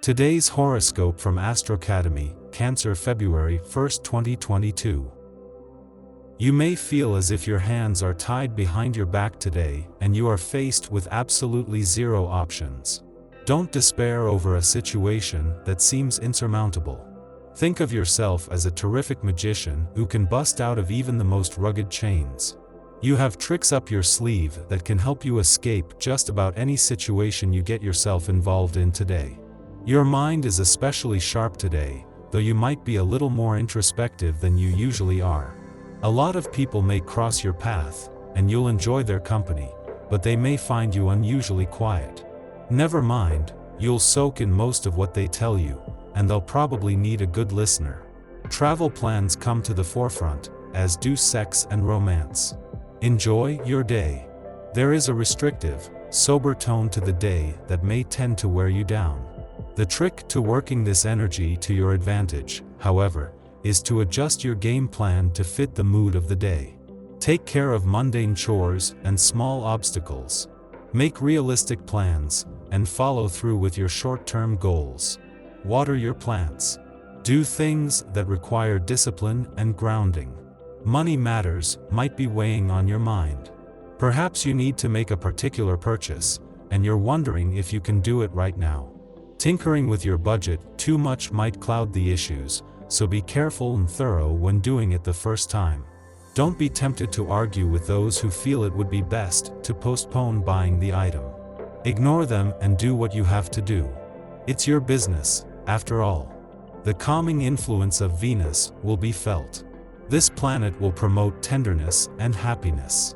Today's horoscope from Astrocademy, Cancer, February 1st, 2022. You may feel as if your hands are tied behind your back today, and you are faced with absolutely zero options. Don't despair over a situation that seems insurmountable. Think of yourself as a terrific magician who can bust out of even the most rugged chains. You have tricks up your sleeve that can help you escape just about any situation you get yourself involved in today. Your mind is especially sharp today, though you might be a little more introspective than you usually are. A lot of people may cross your path, and you'll enjoy their company, but they may find you unusually quiet. Never mind, you'll soak in most of what they tell you, and they'll probably need a good listener. Travel plans come to the forefront, as do sex and romance. Enjoy your day. There is a restrictive, sober tone to the day that may tend to wear you down. The trick to working this energy to your advantage, however, is to adjust your game plan to fit the mood of the day. Take care of mundane chores and small obstacles. Make realistic plans, and follow through with your short-term goals. Water your plants. Do things that require discipline and grounding. Money matters might be weighing on your mind. Perhaps you need to make a particular purchase, and you're wondering if you can do it right now. Tinkering with your budget too much might cloud the issues, so be careful and thorough when doing it the first time. Don't be tempted to argue with those who feel it would be best to postpone buying the item. Ignore them and do what you have to do. It's your business, after all. The calming influence of Venus will be felt. This planet will promote tenderness and happiness.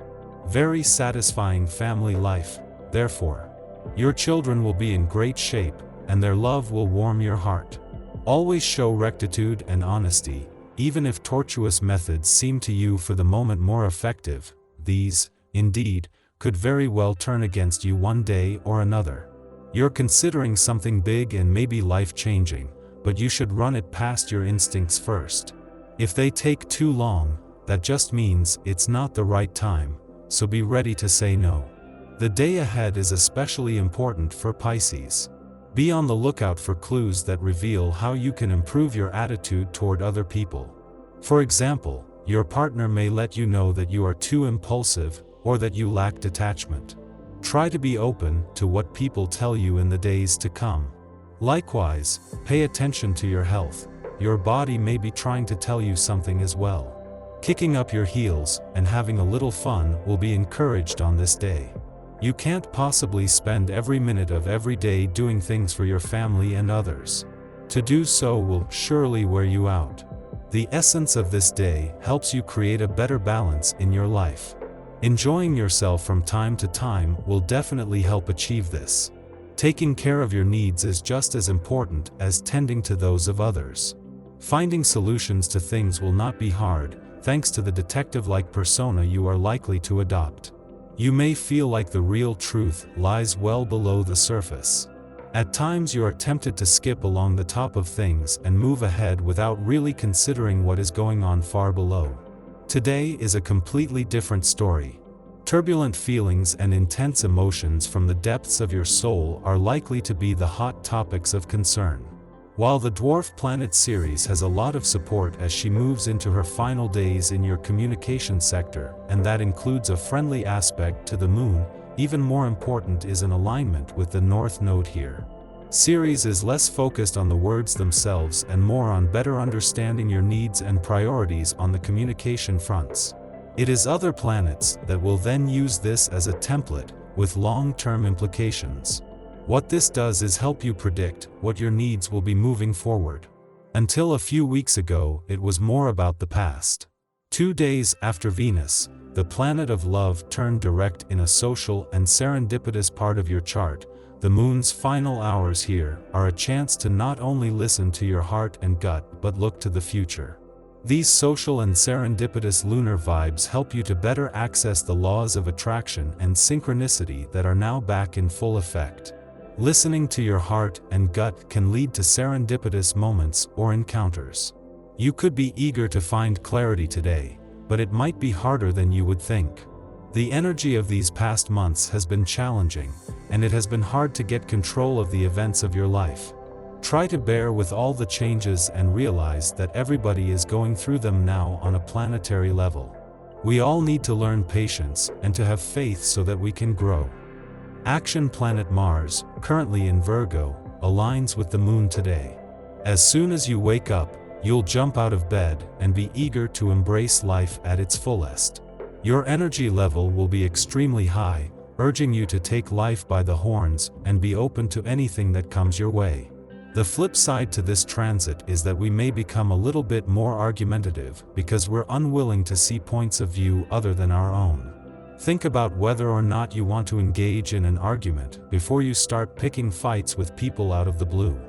Very satisfying family life, therefore. Your children will be in great shape, and their love will warm your heart. Always show rectitude and honesty, even if tortuous methods seem to you for the moment more effective. These, indeed, could very well turn against you one day or another. You're considering something big and maybe life-changing, but you should run it past your instincts first. If they take too long, that just means it's not the right time, so be ready to say no. The day ahead is especially important for Pisces. Be on the lookout for clues that reveal how you can improve your attitude toward other people. For example, your partner may let you know that you are too impulsive, or that you lack detachment. Try to be open to what people tell you in the days to come. Likewise, pay attention to your health. Your body may be trying to tell you something as well. Kicking up your heels and having a little fun will be encouraged on this day. You can't possibly spend every minute of every day doing things for your family and others. To do so will surely wear you out. The essence of this day helps you create a better balance in your life. Enjoying yourself from time to time will definitely help achieve this. Taking care of your needs is just as important as tending to those of others. Finding solutions to things will not be hard, thanks to the detective-like persona you are likely to adopt. You may feel like the real truth lies well below the surface. At times you are tempted to skip along the top of things and move ahead without really considering what is going on far below. Today is a completely different story. Turbulent feelings and intense emotions from the depths of your soul are likely to be the hot topics of concern. While the Dwarf Planet series has a lot of support as she moves into her final days in your communication sector, and that includes a friendly aspect to the moon, even more important is an alignment with the North Node here. Ceres is less focused on the words themselves and more on better understanding your needs and priorities on the communication fronts. It is other planets that will then use this as a template, with long-term implications. What this does is help you predict what your needs will be moving forward. Until a few weeks ago, it was more about the past. 2 days after Venus, the planet of love turned direct in a social and serendipitous part of your chart. The moon's final hours here are a chance to not only listen to your heart and gut but look to the future. These social and serendipitous lunar vibes help you to better access the laws of attraction and synchronicity that are now back in full effect. Listening to your heart and gut can lead to serendipitous moments or encounters. You could be eager to find clarity today, but it might be harder than you would think. The energy of these past months has been challenging, and it has been hard to get control of the events of your life. Try to bear with all the changes and realize that everybody is going through them now on a planetary level. We all need to learn patience and to have faith so that we can grow. Action planet Mars, currently in Virgo, aligns with the moon today. As soon as you wake up, you'll jump out of bed and be eager to embrace life at its fullest. Your energy level will be extremely high, urging you to take life by the horns and be open to anything that comes your way. The flip side to this transit is that we may become a little bit more argumentative because we're unwilling to see points of view other than our own. Think about whether or not you want to engage in an argument before you start picking fights with people out of the blue.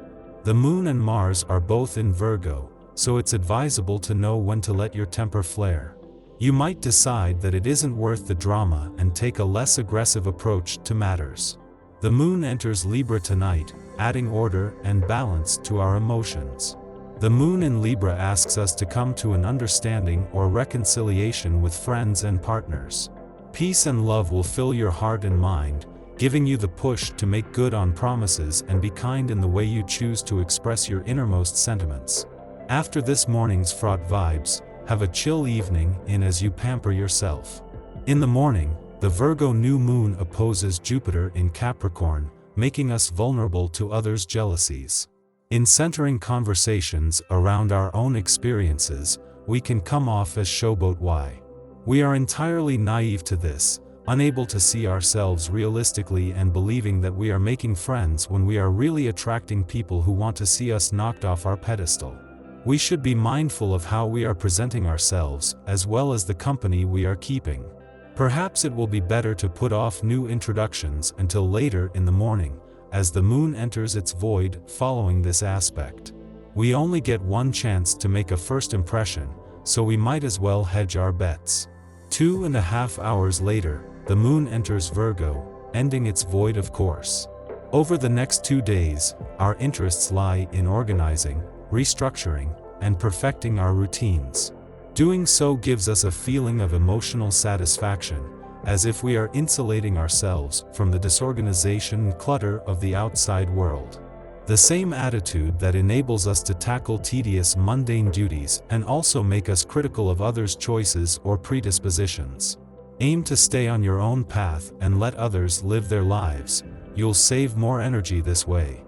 The Moon and Mars are both in Virgo, so it's advisable to know when to let your temper flare. You might decide that it isn't worth the drama and take a less aggressive approach to matters. The Moon enters Libra tonight, adding order and balance to our emotions. The Moon in Libra asks us to come to an understanding or reconciliation with friends and partners. Peace and love will fill your heart and mind, giving you the push to make good on promises and be kind in the way you choose to express your innermost sentiments. After this morning's fraught vibes, have a chill evening as you pamper yourself. In the morning, the Virgo new moon opposes Jupiter in Capricorn, making us vulnerable to others' jealousies. In centering conversations around our own experiences, we can come off as showboat-y. We are entirely naive to this, unable to see ourselves realistically and believing that we are making friends when we are really attracting people who want to see us knocked off our pedestal. We should be mindful of how we are presenting ourselves, as well as the company we are keeping. Perhaps it will be better to put off new introductions until later in the morning, as the moon enters its void following this aspect. We only get one chance to make a first impression, so we might as well hedge our bets. 2.5 hours later, the moon enters Virgo, ending its void of course. Over the next 2 days, our interests lie in organizing, restructuring, and perfecting our routines. Doing so gives us a feeling of emotional satisfaction, as if we are insulating ourselves from the disorganization and clutter of the outside world. The same attitude that enables us to tackle tedious mundane duties and also make us critical of others' choices or predispositions. Aim to stay on your own path and let others live their lives. You'll save more energy this way.